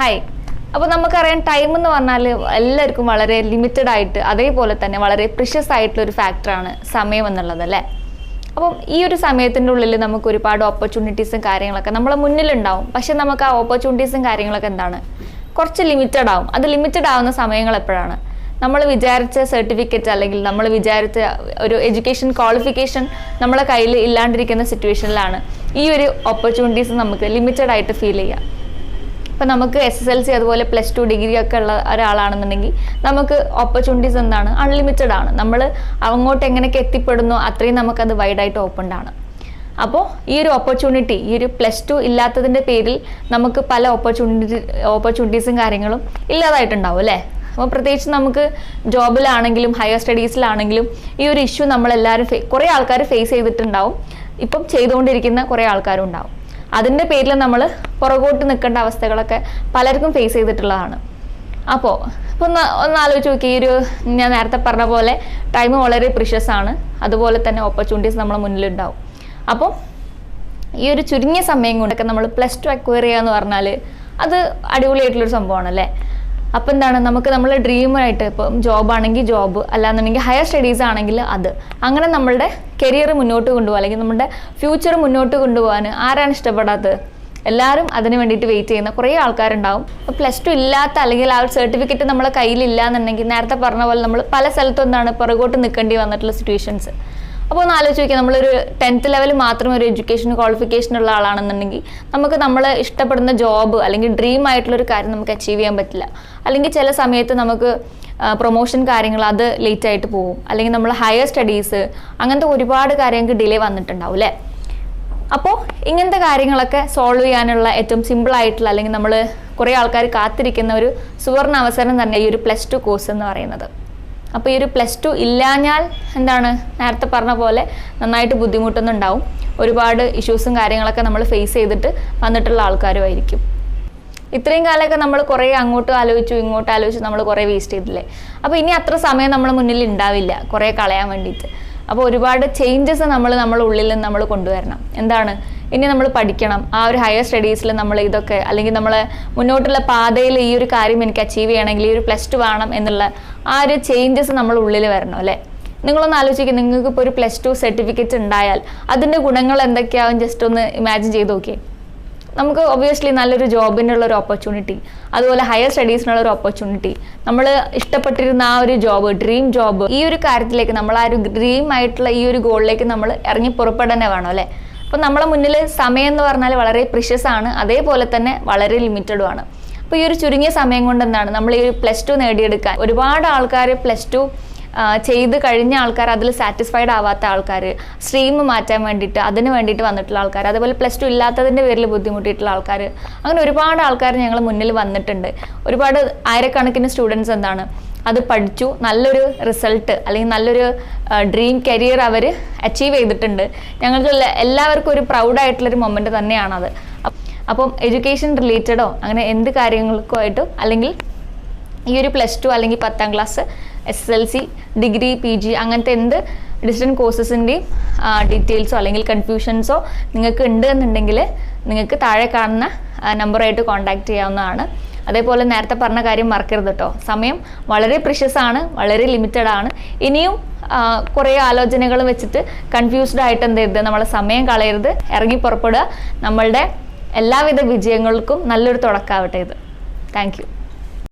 Hi. അപ്പോൾ നമുക്കറിയാം time എന്ന് പറഞ്ഞാൽ എല്ലാവർക്കും വളരെ ലിമിറ്റഡ് ആയിട്ട് അതേപോലെ തന്നെ വളരെ പ്രിഷ്യസ് ആയിട്ടുള്ള ഒരു ഫാക്ടറാണ് സമയം എന്നുള്ളത് അല്ലേ. അപ്പം ഈ ഒരു സമയത്തിൻ്റെ ഉള്ളിൽ നമുക്ക് ഒരുപാട് ഓപ്പർച്യൂണിറ്റീസും കാര്യങ്ങളൊക്കെ നമ്മളെ മുന്നിലുണ്ടാവും. പക്ഷെ നമുക്ക് ആ ഓപ്പർച്യൂണിറ്റീസും കാര്യങ്ങളൊക്കെ എന്താണ് കുറച്ച് ലിമിറ്റഡ് ആവും. അത് ലിമിറ്റഡ് ആവുന്ന സമയങ്ങൾ എപ്പോഴാണ് നമ്മൾ വിചാരിച്ച സർട്ടിഫിക്കറ്റ് അല്ലെങ്കിൽ നമ്മൾ വിചാരിച്ച ഒരു എഡ്യൂക്കേഷൻ ക്വാളിഫിക്കേഷൻ നമ്മളെ കയ്യിൽ ഇല്ലാണ്ടിരിക്കുന്ന സിറ്റുവേഷനിലാണ് ഈ ഒരു ഓപ്പർച്യൂണിറ്റീസ് നമുക്ക് ലിമിറ്റഡ് ആയിട്ട് ഫീൽ ചെയ്യുക. ഇപ്പം നമുക്ക് SSLC അതുപോലെ +2 ഡിഗ്രി ഒക്കെ ഉള്ള ഒരാളാണെന്നുണ്ടെങ്കിൽ നമുക്ക് ഓപ്പർച്യൂണിറ്റീസ് എന്താണ് അൺലിമിറ്റഡ് ആണ്. നമ്മൾ അങ്ങോട്ട് എങ്ങനെയൊക്കെ എത്തിപ്പെടുന്നോ അത്രയും നമുക്കത് വൈഡായിട്ട് ഓപ്പൺഡ്. അപ്പോൾ ഈ ഒരു ഓപ്പർച്യൂണിറ്റി ഈ ഒരു +2 ഇല്ലാത്തതിൻ്റെ പേരിൽ നമുക്ക് പല ഓപ്പർച്യൂണിറ്റീസും കാര്യങ്ങളും ഇല്ലാതായിട്ടുണ്ടാവും അല്ലേ. അപ്പോൾ പ്രത്യേകിച്ച് നമുക്ക് ജോബിലാണെങ്കിലും ഹയർ സ്റ്റഡീസിലാണെങ്കിലും ഈ ഒരു ഇഷ്യൂ നമ്മളെല്ലാവരും കുറേ ആൾക്കാർ ഫേസ് ചെയ്തിട്ടുണ്ടാവും. ഇപ്പം ചെയ്തുകൊണ്ടിരിക്കുന്ന കുറേ ആൾക്കാരും ഉണ്ടാവും. അതിൻ്റെ പേരിൽ നമ്മൾ പുറകോട്ട് നിൽക്കേണ്ട അവസ്ഥകളൊക്കെ പലർക്കും ഫേസ് ചെയ്തിട്ടുള്ളതാണ്. അപ്പോൾ ഒന്ന് ആലോചിച്ച് നോക്കി, ഈ ഒരു ഞാൻ നേരത്തെ പറഞ്ഞ പോലെ ടൈം വളരെ പ്രിഷ്യസ് ആണ്. അതുപോലെ തന്നെ ഓപ്പർച്യൂണിറ്റീസ് നമ്മളെ മുന്നിലുണ്ടാവും. അപ്പോൾ ഈ ഒരു ചുരുങ്ങിയ സമയം കൊണ്ടൊക്കെ നമ്മൾ +2 അക്വയർ ചെയ്യുക എന്ന് പറഞ്ഞാൽ അത് അടിപൊളിയായിട്ടുള്ളൊരു സംഭവമാണ് അല്ലേ. അപ്പോൾ എന്താണ് നമുക്ക് നമ്മളെ ഡ്രീമായിട്ട് ഇപ്പം ജോബാണെങ്കിൽ ജോബ്, അല്ലാന്നുണ്ടെങ്കിൽ ഹയർ സ്റ്റഡീസ് ആണെങ്കിൽ അത്, അങ്ങനെ നമ്മളുടെ കരിയർ മുന്നോട്ട് കൊണ്ടുപോകാൻ അല്ലെങ്കിൽ നമ്മുടെ ഫ്യൂച്ചർ മുന്നോട്ട് കൊണ്ടുപോകാൻ ആരാണ് ഇഷ്ടപ്പെടാത്തത്? എല്ലാവരും അതിന് വേണ്ടിയിട്ട് വെയിറ്റ് ചെയ്യുന്ന കുറേ ആൾക്കാരുണ്ടാവും. അപ്പോൾ +2 ഇല്ലാത്ത അല്ലെങ്കിൽ ആ ഒരു സർട്ടിഫിക്കറ്റ് നമ്മളെ കയ്യിലില്ല എന്നുണ്ടെങ്കിൽ നേരത്തെ പറഞ്ഞ പോലെ നമ്മൾ പല സ്ഥലത്തും എന്താണ് പുറകോട്ട് നിൽക്കേണ്ടി വന്നിട്ടുള്ള സിറ്റുവേഷൻസ്. അപ്പോൾ ഒന്ന് ആലോചിച്ച് നോക്കിയാൽ നമ്മളൊരു 10th ലെവൽ മാത്രം ഒരു എഡ്യൂക്കേഷൻ ക്വാളിഫിക്കേഷൻ ഉള്ള ആളാണെന്നുണ്ടെങ്കിൽ നമുക്ക് നമ്മൾ ഇഷ്ടപ്പെടുന്ന ജോബ് അല്ലെങ്കിൽ ഡ്രീം ആയിട്ടുള്ളൊരു കാര്യം നമുക്ക് അച്ചീവ് ചെയ്യാൻ പറ്റില്ല. അല്ലെങ്കിൽ ചില സമയത്ത് നമുക്ക് പ്രൊമോഷൻ കാര്യങ്ങൾ അത് ലേറ്റ് ആയിട്ട് പോകും. അല്ലെങ്കിൽ നമ്മൾ ഹയർ സ്റ്റഡീസ് അങ്ങനത്തെ ഒരുപാട് കാര്യങ്ങൾക്ക് ഡിലേ വന്നിട്ടുണ്ടാവും അല്ലേ. അപ്പോൾ ഇങ്ങനത്തെ കാര്യങ്ങളൊക്കെ സോൾവ് ചെയ്യാനുള്ള ഏറ്റവും സിമ്പിൾ ആയിട്ടുള്ള അല്ലെങ്കിൽ നമ്മൾ കുറേ ആൾക്കാർ കാത്തിരിക്കുന്ന ഒരു സുവർണ അവസരം തന്നെ ഈ ഒരു +2 കോഴ്സ് എന്ന് പറയുന്നത്. അപ്പോൾ ഈ ഒരു +2 ഇല്ലാഞ്ഞാൽ എന്താണ് നേരത്തെ പറഞ്ഞ പോലെ നന്നായിട്ട് ബുദ്ധിമുട്ടുന്നുണ്ടാവും. ഒരുപാട് ഇഷ്യൂസും കാര്യങ്ങളൊക്കെ നമ്മൾ ഫേസ് ചെയ്തിട്ട് വന്നിട്ടുള്ള ആൾക്കാരുമായിരിക്കും. ഇത്രയും കാലമൊക്കെ നമ്മൾ കുറേ അങ്ങോട്ട് ആലോചിച്ചു ഇങ്ങോട്ട് ആലോചിച്ചു നമ്മൾ കുറേ വേസ്റ്റ് ചെയ്തില്ലേ. അപ്പോൾ ഇനി അത്ര സമയം നമ്മളെ മുന്നിൽ ഉണ്ടാവില്ല കുറേ കളയാൻ വേണ്ടിയിട്ട്. അപ്പോൾ ഒരുപാട് ചേഞ്ചസ് നമ്മളെ ഉള്ളിൽ നിന്ന് നമ്മൾ കൊണ്ടുവരണം. എന്താണ് ഇനി നമ്മൾ പഠിക്കണം. ആ ഒരു ഹയർ സ്റ്റഡീസിൽ നമ്മൾ ഇതൊക്കെ അല്ലെങ്കിൽ നമ്മളെ മുന്നോട്ടുള്ള പാതയിൽ ഈ ഒരു കാര്യം എനിക്ക് അച്ചീവ് ചെയ്യണമെങ്കിൽ ഈ ഒരു +2 വേണം എന്നുള്ള ആ ഒരു ചേഞ്ചസ് നമ്മൾ ഉള്ളിൽ വരണം അല്ലേ. നിങ്ങളൊന്ന് ആലോചിക്കുക, നിങ്ങൾക്ക് ഇപ്പോൾ ഒരു +2 സർട്ടിഫിക്കറ്റ് ഉണ്ടായാൽ അതിൻ്റെ ഗുണങ്ങൾ എന്തൊക്കെയാവും ജസ്റ്റ് ഒന്ന് ഇമാജിൻ ചെയ്ത് നോക്കിയേ. നമുക്ക് ഒബ്വിയസ്ലി നല്ലൊരു ജോബിനുള്ള ഒരു ഓപ്പർച്യൂണിറ്റി, അതുപോലെ ഹയർ സ്റ്റഡീസിനുള്ള ഒരു ഓപ്പർച്യൂണിറ്റി, നമ്മൾ ഇഷ്ടപ്പെട്ടിരുന്ന ആ ഒരു ജോബ്, ഡ്രീം ജോബ്, ഈ ഒരു കാര്യത്തിലേക്ക് നമ്മൾ ആ ഒരു ഡ്രീം ആയിട്ടുള്ള ഈ ഒരു ഗോളിലേക്ക് നമ്മൾ ഇറങ്ങി പുറപ്പെടന്നെ വേണം അല്ലേ. അപ്പോൾ നമ്മളെ മുന്നിൽ സമയം എന്ന് പറഞ്ഞാൽ വളരെ പ്രിഷ്യസ് ആണ്, അതേപോലെ തന്നെ വളരെ ലിമിറ്റഡും ആണ്. അപ്പോൾ ഈ ഒരു ചുരുങ്ങിയ സമയം കൊണ്ട് എന്താണ് നമ്മൾ ഈ +2 നേടിയെടുക്കാൻ ഒരുപാട് ആൾക്കാർ +2 ചെയ്ത് കഴിഞ്ഞ ആൾക്കാർ, അതിൽ സാറ്റിസ്ഫൈഡ് ആവാത്ത ആൾക്കാർ, സ്ട്രീം മാറ്റാൻ വേണ്ടിയിട്ട് അതിന് വേണ്ടിയിട്ട് വന്നിട്ടുള്ള ആൾക്കാർ, അതുപോലെ +2 ഇല്ലാത്തതിൻ്റെ പേരിൽ ബുദ്ധിമുട്ടിയിട്ടുള്ള ആൾക്കാർ, അങ്ങനെ ഒരുപാട് ആൾക്കാർ ഞങ്ങൾ മുന്നിൽ വന്നിട്ടുണ്ട്. ഒരുപാട് ആയിരക്കണക്കിന് സ്റ്റുഡൻസ് എന്താണ് അത് പഠിച്ചു നല്ലൊരു റിസൾട്ട് അല്ലെങ്കിൽ നല്ലൊരു ഡ്രീം കരിയർ അവർ അച്ചീവ് ചെയ്തിട്ടുണ്ട്. ഞങ്ങൾക്ക് എല്ലാവർക്കും ഒരു പ്രൗഡായിട്ടുള്ളൊരു മൊമെൻറ്റ് തന്നെയാണത്. അപ്പം എഡ്യൂക്കേഷൻ റിലേറ്റഡോ അങ്ങനെ എന്ത് കാര്യങ്ങൾക്കുമായിട്ടും അല്ലെങ്കിൽ ഈ ഒരു +2 അല്ലെങ്കിൽ 10th class SSLC degree PG അങ്ങനത്തെ എന്ത് ഡിസ്റ്റൻറ്റ് കോഴ്സസിൻ്റെയും ഡീറ്റെയിൽസോ അല്ലെങ്കിൽ കൺഫ്യൂഷൻസോ നിങ്ങൾക്ക് ഉണ്ട് എന്നുണ്ടെങ്കിൽ നിങ്ങൾക്ക് താഴെ കാണുന്ന നമ്പറായിട്ട് കോൺടാക്റ്റ് ചെയ്യാവുന്നതാണ്. അതേപോലെ നേരത്തെ പറഞ്ഞ കാര്യം മറക്കരുത് കേട്ടോ, സമയം വളരെ പ്രിഷ്യസ് ആണ്, വളരെ ലിമിറ്റഡ് ആണ്. ഇനിയും കുറേ ആലോചനകൾ വെച്ചിട്ട് കൺഫ്യൂസ്ഡ് ആയിട്ട് എന്ത് ചെയ്യരുത്, നമ്മളെ സമയം കളയരുത്, ഇറങ്ങി പുറപ്പെടുക. നമ്മളുടെ എല്ലാവിധ വിജയങ്ങൾക്കും നല്ലൊരു തുടക്കമാവട്ടെ ഇത്. Thank you.